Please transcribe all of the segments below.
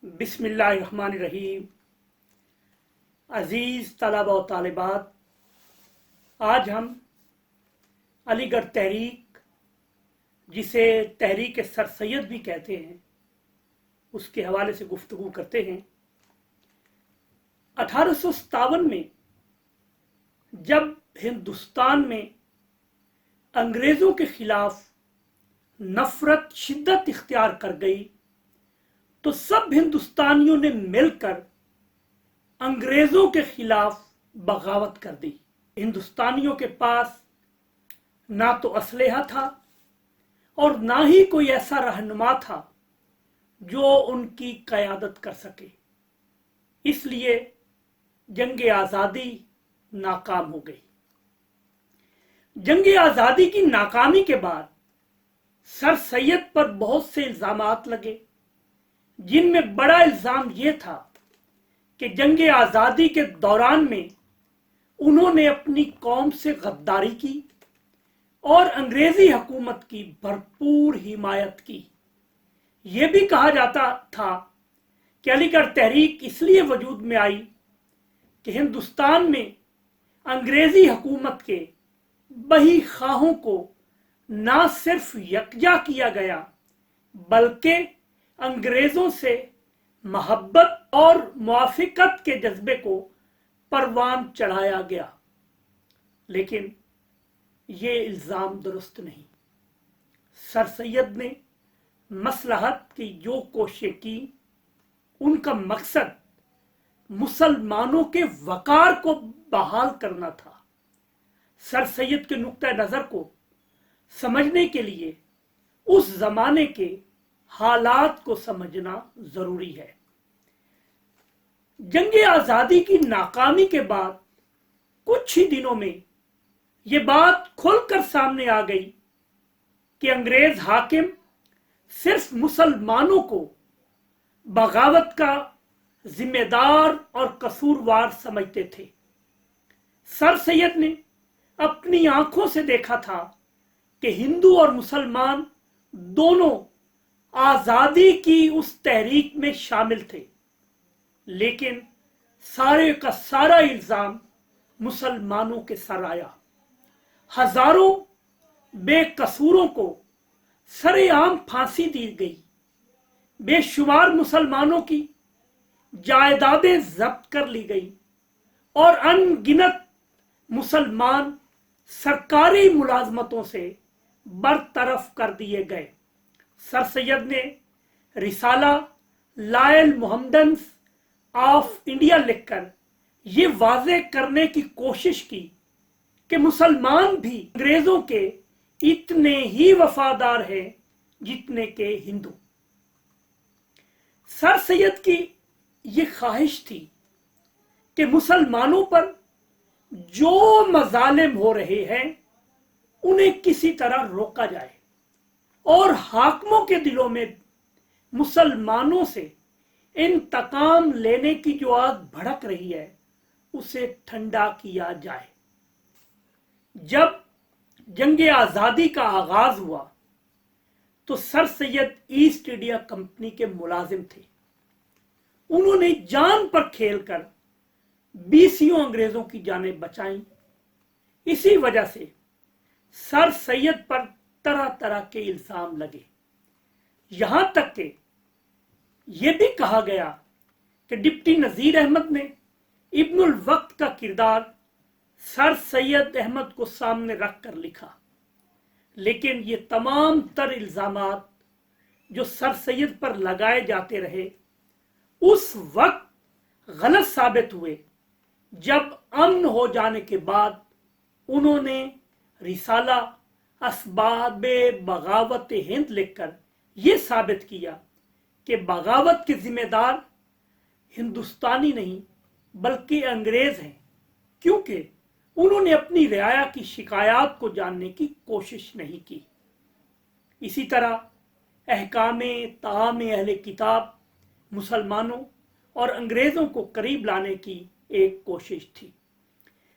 बिस्मिल्लाहिर्रहमानिर्रहीम। अज़ीज़ तलबा व तालिबात, आज हम अलीगढ़ तहरीक, जिसे तहरीक सर सैयद भी कहते हैं, उसके हवाले से गुफ्तगू करते हैं। 1857 में जब हिंदुस्तान में अंग्रेज़ों के खिलाफ नफरत शिद्दत इख्तियार कर गई तो सब हिंदुस्तानियों ने मिलकर अंग्रेज़ों के खिलाफ बगावत कर दी। हिंदुस्तानियों के पास ना तो असलहा था और ना ही कोई ऐसा रहनुमा था जो उनकी क़यादत कर सके, इसलिए जंग आज़ादी नाकाम हो गई। जंग आज़ादी की नाकामी के बाद सर सैयद पर बहुत से इल्ज़ामात लगे, जिनमें बड़ा इल्ज़ाम यह था कि जंग आज़ादी के दौरान में उन्होंने अपनी कौम से गद्दारी की और अंग्रेज़ी हुकूमत की भरपूर हिमायत की। यह भी कहा जाता था कि अलीगढ़ तहरीक इसलिए वजूद में आई कि हिंदुस्तान में अंग्रेज़ी हुकूमत के बही खाहों को ना सिर्फ यकजा किया गया बल्कि अंग्रेज़ों से मोहब्बत और मुआफ़िक़त के जज्बे को परवान चढ़ाया गया। लेकिन ये इल्ज़ाम दुरुस्त नहीं। सर सैयद ने मसलहत की जो कोशिशें की, उनका मकसद मुसलमानों के वक़ार को बहाल करना था। सर सैयद के नुक्ता नज़र को समझने के लिए उस ज़माने के हालात को समझना ज़रूरी है। जंग आज़ादी की नाकामी के बाद कुछ ही दिनों में ये बात खुलकर सामने आ गई कि अंग्रेज़ हाकिम सिर्फ मुसलमानों को बगावत का जिम्मेदार और कसूरवार समझते थे। सर सैयद ने अपनी आंखों से देखा था कि हिंदू और मुसलमान दोनों आज़ादी की उस तहरीक में शामिल थे, लेकिन सारे का सारा इल्ज़ाम मुसलमानों के सर आया। हजारों बेकसूरों को सरेआम फांसी दी गई। बेशुमार मुसलमानों की जायदादें जब्त कर ली गई और अनगिनत मुसलमान सरकारी मुलाजमतों से बरतरफ कर दिए गए। सर सैयद ने रिसाला लायल मुहम्मदन्स ऑफ इंडिया लिखकर ये वाज़े करने की कोशिश की कि मुसलमान भी अंग्रेज़ों के इतने ही वफादार हैं जितने के हिंदू। सर सैयद की ये ख्वाहिश थी कि मुसलमानों पर जो मजालिम हो रहे हैं उन्हें किसी तरह रोका जाए और हाकिमों के दिलों में मुसलमानों से इंतकाम लेने की जो आग भड़क रही है उसे ठंडा किया जाए। जब जंग आज़ादी का आगाज हुआ तो sir Syed east India company के मुलाजिम थे। उन्होंने जान पर खेलकर 20 अंग्रेजों की जानें बचाईं। इसी वजह से सर सैयद पर तरह तरह के इल्जाम लगे। यहां तक कि यह भी कहा गया कि डिप्टी नजीर अहमद ने इब्नुल वक्त का किरदार सर सैयद अहमद को सामने रख कर लिखा। लेकिन ये तमाम तर इल्जामात जो सर सैयद पर लगाए जाते रहे उस वक्त गलत साबित हुए जब अमन हो जाने के बाद उन्होंने रिसाला असबाबे बगावत हिंद लिखकर यह साबित किया कि बगावत के जिम्मेदार हिंदुस्तानी नहीं बल्कि अंग्रेज हैं, क्योंकि उन्होंने अपनी रियाया की शिकायत को जानने की कोशिश नहीं की। इसी तरह अहकामे तामे अहले किताब मुसलमानों और अंग्रेजों को करीब लाने की एक कोशिश थी।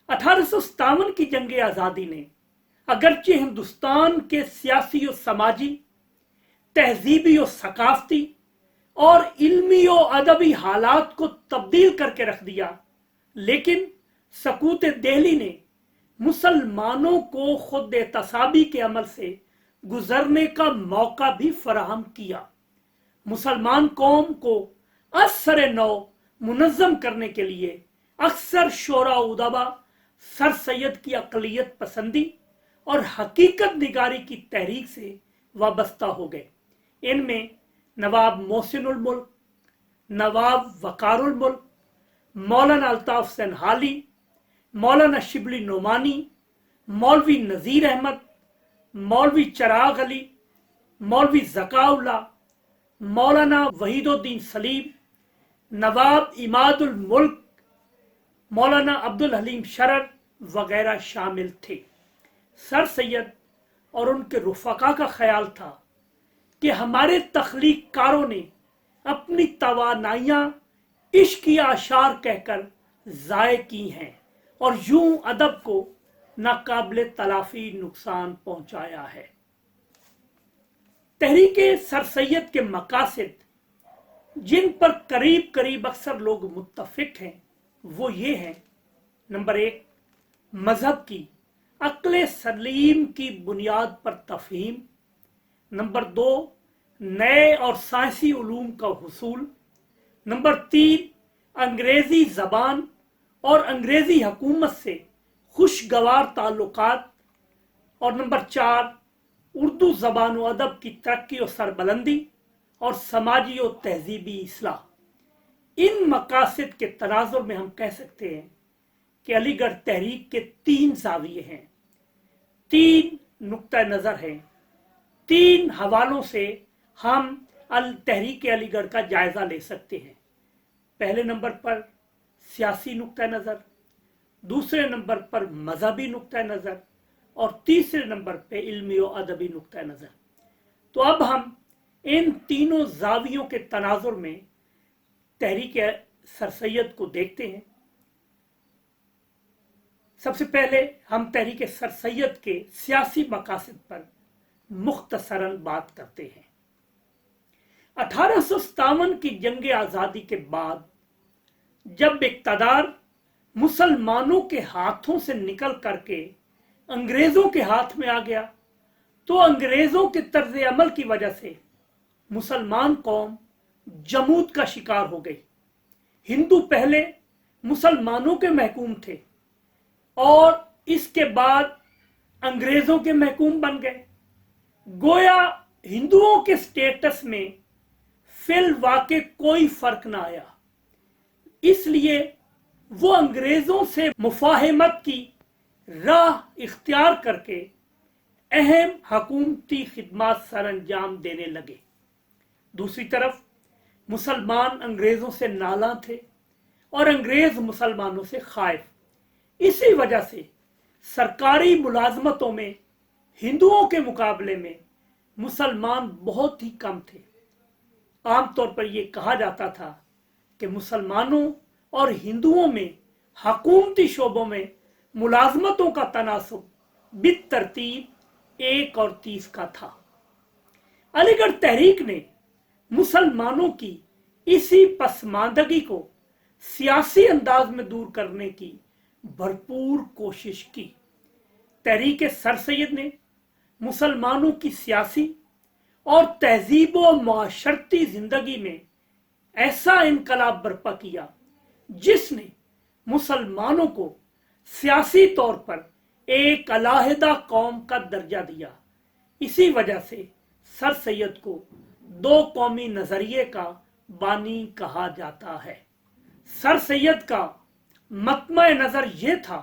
1857 की जंग आज़ादी ने अगरचे हिंदुस्तान के सियासी और समाजी, तहजीबी और सकाफती और इल्मी और अदबी हालात को तब्दील करके रख दिया, लेकिन सकूत दिल्ली ने मुसलमानों को खुद तसाबी के अमल से गुजरने का मौका भी फराहम किया। मुसलमान कौम को असर नौ मुनज़्ज़म करने के लिए अक्सर शोरा उदबा सर सैयद की अक़लियत पसंदी और हकीकत निगारी की तहरीक से वाबस्ता हो गए। इनमें नवाब मोहसिनुल मुल्क, नवाब वकारुल मुल्क, मौलाना अल्ताफ सनहाली, मौलाना शिबली नोमानी, मौलवी नज़ीर अहमद, मौलवी चिराग अली, मौलवी ज़काउल्ला, मौलाना वहीदुद्दीन सलीम, नवाब इमादुल मुल्क, मौलाना अब्दुल हलीम शरर वगैरह शामिल थे। सर सैयद और उनके रुफका का ख्याल था कि हमारे तख्लीक कारों ने अपनी तवानाइयाँ इश्की आशार कहकर ज़ाय की हैं और यूं अदब को नाकाबिल तलाफी नुकसान पहुंचाया है। तहरीके सर सैयद के मकासद जिन पर करीब करीब अक्सर लोग मुत्तफिक हैं वो ये हैं: नंबर 1, मजहब की अक्ल सलीम की बुनियाद पर तफहीम। नंबर 2, नए और साइंसी उलूम का हुसूल। नंबर 3, अंग्रेजी जबान और अंग्रेजी हुकूमत से खुशगवार ताल्लुकात। और नंबर 4, उर्दू जबान व अदब की तरक्की और सरबलंदी और समाजी और तहजीबी इस्लाह। इन मकासद के तनाजुर में हम कह सकते हैं कि अलीगढ़ तहरीक के 3 जाविये हैं, 3 नुक्ता नज़र हैं, 3 हवालों से हम तहरीक अलीगढ़ का जायज़ा ले सकते हैं। पहले नंबर पर सियासी नुक्ता नज़र, दूसरे नंबर पर मजहबी नुक्ता नज़र और तीसरे नंबर पे इल्मी और अदबी नुक्ता नज़र। तो अब हम इन तीनों जावियों के तनाजुर में तहरीक सर सैयद को देखते हैं। सबसे पहले हम तहरीक सर सैयद के सियासी मकासद पर मुख्तसरन बात करते हैं। 1857 की जंग आज़ादी के बाद जब इक़्तिदार मुसलमानों के हाथों से निकल करके अंग्रेजों के हाथ में आ गया, तो अंग्रेजों के तर्ज अमल की वजह से मुसलमान कौम जमूद का शिकार हो गई। हिंदू पहले मुसलमानों के महकूम थे और इसके बाद अंग्रेजों के महकूम बन गए। गोया हिंदुओं के स्टेटस में फिल वाक़े कोई फर्क ना आया, इसलिए वो अंग्रेजों से मुफाहमत की राह इख्तियार करके अहम हकूमती खिदमात सर अंजाम देने लगे। दूसरी तरफ मुसलमान अंग्रेजों से नाला थे और अंग्रेज मुसलमानों से खाइफ। इसी वजह से सरकारी मुलाजमतों में हिंदुओं के मुकाबले में मुसलमान बहुत ही कम थे। आमतौर पर यह कहा जाता था कि मुसलमानों और हिंदुओं में हकूमती शोबों में मुलाजमतों का तनासुब बित तरतीब 1 और 30 का था। अलीगढ़ तहरीक ने मुसलमानों की इसी पसमानदगी को सियासी अंदाज में दूर करने की भरपूर कोशिश की। तहरीक सर सैयद ने मुसलमानों की सियासी और तहजीब व माशरती जिंदगी में ऐसा इनकलाब बर्पा किया जिसने मुसलमानों को सियासी तौर पर एक अलहदा कौम का दर्जा दिया। इसी वजह से सर सैयद को 2 कौमी नजरिए का बानी कहा जाता है। सर सैयद का मतमा नजर यह था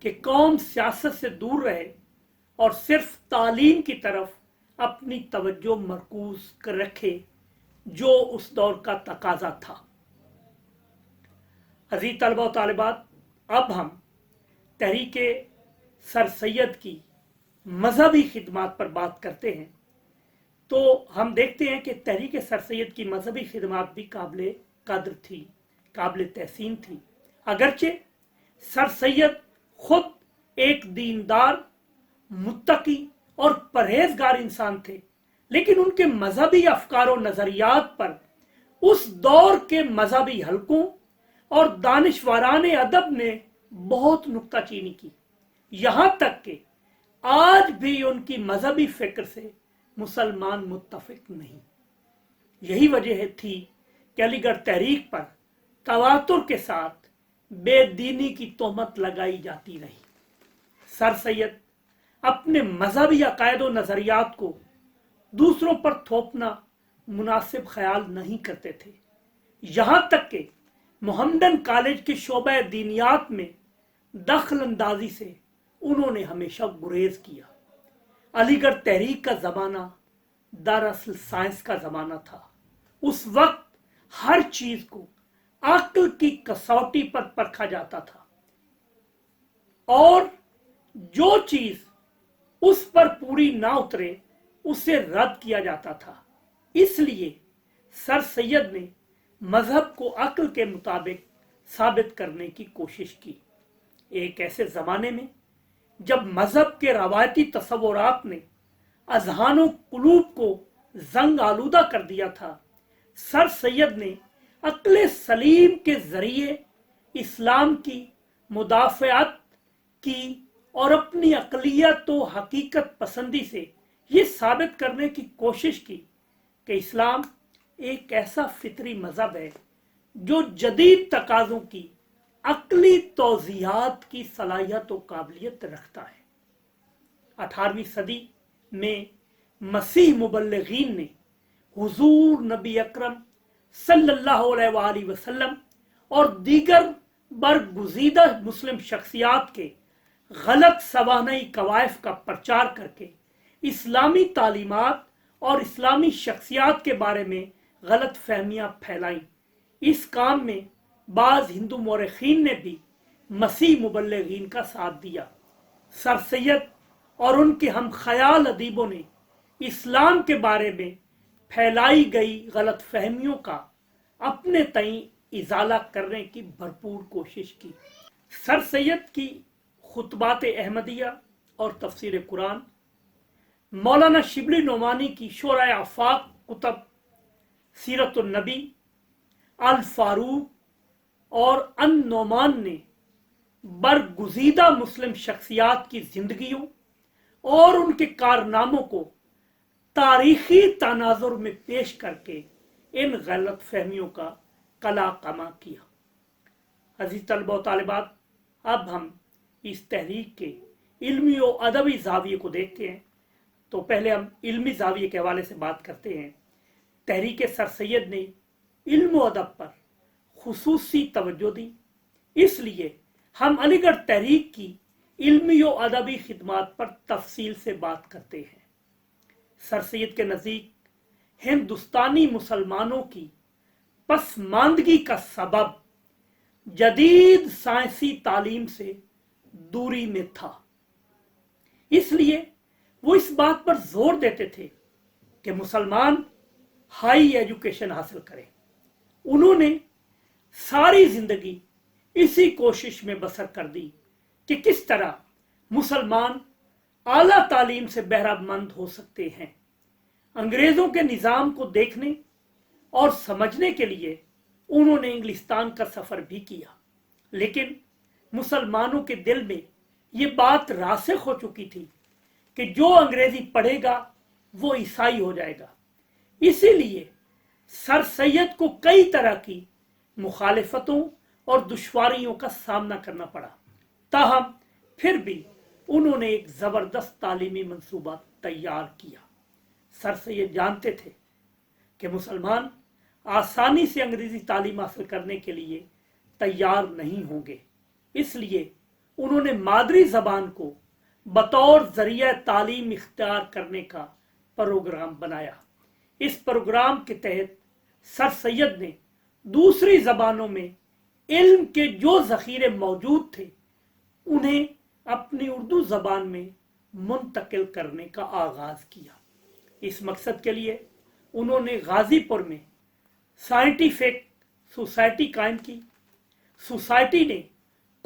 कि कौम सियासत से दूर रहे और सिर्फ तालीम की तरफ अपनी तवज्जो मरकूज कर रखे, जो उस दौर का तकाजा था। अजीज तलबा व तालिबात, अब हम तहरीके सर सैयद की मजहबी खिदमात पर बात करते हैं। तो हम देखते हैं कि तहरीके सर सैयद की मजहबी खिदमात भी काबिल कद्र थी, काबिल तहसीन थी। अगरचे सर सैयद खुद एक दीनदार, मुत्तकी और परहेजगार इंसान थे, लेकिन उनके मजहबी अफकार और नजरियात पर उस दौर के मजहबी हलकों और दानिशवारान अदब ने बहुत नुक्ताचीनी की, यहां तक कि आज भी उनकी मजहबी फिक्र से मुसलमान मुत्तफिक नहीं। यही वजह थी कि अलीगढ़ तहरीक पर तवातुर के साथ बेदीनी की तोहमत लगाई जाती रही। सर सैयद अपने मजहबी अकायद व नजरियात को दूसरों पर थोपना मुनासिब ख्याल नहीं करते थे। यहां तक कि मोहम्मदन कॉलेज के शोबे दीनियात में दखल अंदाजी से उन्होंने हमेशा गुरेज किया। अलीगढ़ तहरीक का जमाना दरअसल साइंस का जमाना था। उस वक्त हर चीज को अक्ल की कसौटी पर परखा जाता था और जो चीज उस पर पूरी ना उतरे उसे रद्द किया जाता था। इसलिए सर सैयद ने मजहब को अक्ल के मुताबिक साबित करने की कोशिश की। एक ऐसे जमाने में जब मजहब के रवायती तसव्वुरात ने अजहानो कुलूब को जंग आलूदा कर दिया था, सर सैयद ने अक्ल सलीम के जरिए इस्लाम की मुदाफ़अत की और अपनी अक़लियत व हकीकत पसंदी से ये साबित करने की कोशिश की कि इस्लाम एक ऐसा फितरी मजहब है जो जदीद तकाज़ों की अक्ली तौज़ीहात की सलाहियत व काबिलियत रखता है। 18वीं सदी में मसीह मुबल्लिगीन ने हुजूर नबी अकरम सल्लल्लाहु अलैहि वसल्लम और दीगर बरगुज़ीदा मुस्लिम शख्सियात के गलत सवानई कवायफ का प्रचार करके इस्लामी तालीमात और इस्लामी शख्सियात के बारे में गलत फहमियाँ फैलाईं। इस काम में बाज़ हिंदू मौरखीन ने भी मसीह मुबल्लिगीन का साथ दिया। सर सैयद और उनके हम ख्याल अदीबों ने इस्लाम के बारे में फैलाई गई गलत फहमियों का अपने तई इजाला करने की भरपूर कोशिश की। सर सैयद की खुतबात अहमदिया और तफसीर कुरान, मौलाना शिबली नोमानी की शोराए आफाक कुतब, सीरतुन नबी, अल फारूक और अन नोमान ने बरगुज़ीदा मुस्लिम शख्सियात की जिंदगियों और उनके कारनामों को तारीखी तनाजुर में पेश करके इन गलत फहमियों का कला कमा किया। अजीज तलबा व तालिबात, अब हम इस तहरीक के इल्मी व अदबी जाविये को देखते हैं। तो पहले हम इल्मी जाविये के हवाले से बात करते हैं। तहरीक सर सैयद ने इल्म व अदब पर खुसूसी तवज्जो दी, इसलिए हम अलीगढ़ तहरीक की इल्मी व अदबी खिदमात पर तफसील से बात करते हैं। सर सैयद के नज़दीक हिंदुस्तानी मुसलमानों की पसमानदगी का सबब जदीद साइंसी तालीम से दूरी में था। इसलिए वो इस बात पर जोर देते थे कि मुसलमान हाई एजुकेशन हासिल करें। उन्होंने सारी जिंदगी इसी कोशिश में बसर कर दी कि किस तरह मुसलमान आला तालीम से बहरामंद हो सकते हैं। अंग्रेजों के निज़ाम को देखने और समझने के लिए उन्होंने इंग्लिस्तान का सफर भी किया, लेकिन मुसलमानों के दिल में ये बात रासिख हो चुकी थी कि जो अंग्रेजी पढ़ेगा वो ईसाई हो जाएगा। इसीलिए सर सैयद को कई तरह की मुखालिफतों और दुश्वारियों का सामना करना पड़ा। ताहम फिर भी उन्होंने एक जबरदस्त तालीमी मंसूबा तैयार किया। सर सैयद जानते थे कि मुसलमान आसानी से अंग्रेजी तालीम हासिल करने के लिए तैयार नहीं होंगे, इसलिए उन्होंने मादरी जबान को बतौर जरिया तालीम इख्तियार करने का प्रोग्राम बनाया। इस प्रोग्राम के तहत सर सैयद ने दूसरी जबानों में इल्म के जो ज़ख़ीरे मौजूद थे उन्हें अपनी उर्दू ज़बान में मुंतकिल करने का आगाज़ किया। इस मकसद के लिए उन्होंने गाज़ीपुर में साइंटिफिक सोसाइटी कायम की। सोसाइटी ने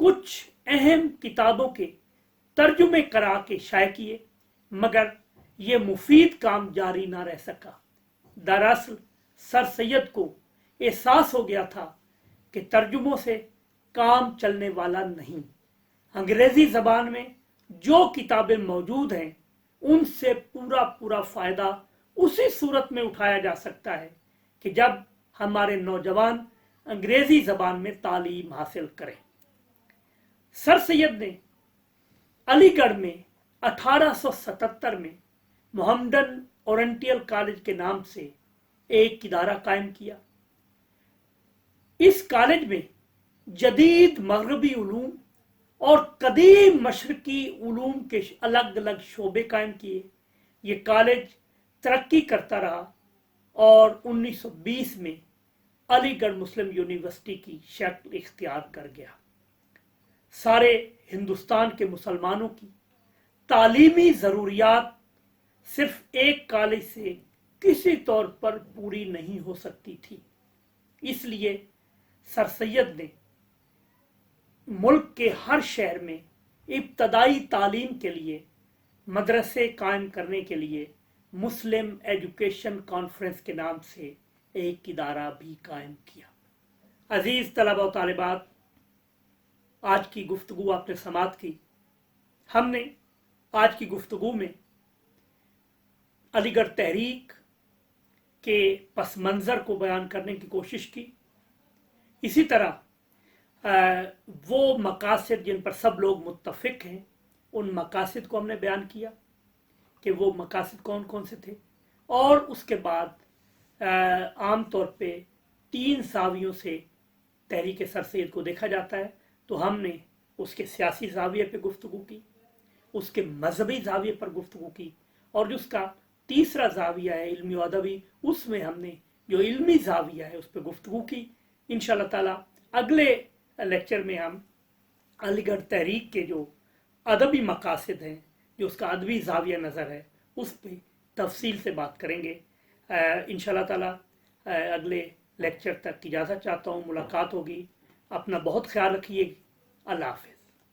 कुछ अहम किताबों के तर्जुमे करा के शाये किए, मगर ये मुफीद काम जारी ना रह सका। दरअसल सर सैयद को एहसास हो गया था कि तर्जुमों से काम चलने वाला नहीं। अंग्रेजी जबान में जो किताबें मौजूद हैं उनसे पूरा पूरा फायदा उसी सूरत में उठाया जा सकता है कि जब हमारे नौजवान अंग्रेजी जबान में तालीम हासिल करें। सर सैयद ने अलीगढ़ में 1877 में मोहम्मडन ओरिएंटल कॉलेज के नाम से एक इदारा कायम किया। इस कॉलेज में जदीद मगरबी उलूम और कदीम मशरकी उलूम के अलग अलग शोबे कायम किए। ये कॉलेज तरक्की करता रहा और 1920 में अलीगढ़ मुस्लिम यूनिवर्सिटी की शक्ल इख्तियार कर गया। सारे हिंदुस्तान के मुसलमानों की तालीमी ज़रूरियात सिर्फ एक कॉलेज से किसी तौर पर पूरी नहीं हो सकती थी। इसलिए सर सैयद ने मुल्क के हर शहर में इब्तदाई तालीम के लिए मदरसे कायम करने के लिए मुस्लिम एजुकेशन कॉन्फ्रेंस के नाम से एक इदारा भी कायम किया। अजीज़ तलबा व तालिबात, आज की गुफ्तगू आपने समाअत की। हमने आज की गुफ्तगू में अलीगढ़ तहरीक के पस मंज़र को बयान करने की कोशिश की। इसी तरह वो मकासद जिन पर सब लोग मुत्तफ़िक हैं, उन मकासद को हमने बयान किया कि वो मकासद कौन कौन से थे। और उसके बाद आम तौर पे 3 ज़ावियों से तहरीक सर सैयद को देखा जाता है, तो हमने उसके सियासी ज़ाविये पे गुफ्तगू की, उसके मजहबी ज़ाविये पर गुफ्तगू की, और जो उसका तीसरा ज़ाविया है इल्मी अदबी, उसमें हमने जो इल्मी ज़ाविया है उस पर गुफ्तगू की। इंशाअल्लाह ताला अगले लेक्चर में हम अलीगढ़ तहरीक के जो अदबी मकासद हैं, जो उसका अदबी ज़ाविया नज़र है, उस पर तफसील से बात करेंगे। इंशाअल्लाह ताला अगले लेक्चर तक इजाज़त चाहता हूँ। मुलाकात होगी। अपना बहुत ख्याल रखिए। अल्लाह हाफ़िज़।